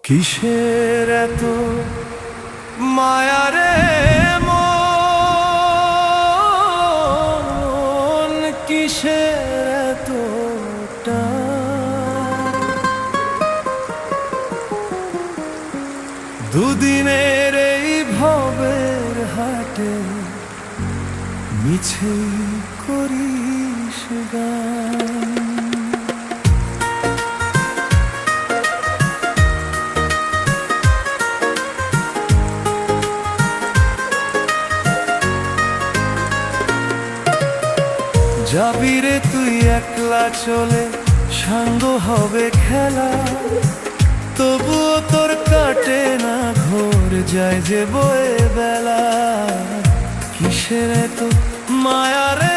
কিসের এত মায়ারে মন, কিসের এত টান? দুদিনের এই ভবের হাটে মিছেই করিস গান। যাবি রে তুই একলা চলে, সাঙ্গ হবে খেলা, তবুও তোর কাটে না ঘোর, যায় যে বয়ে বেলা। কিসের এত মায়া রে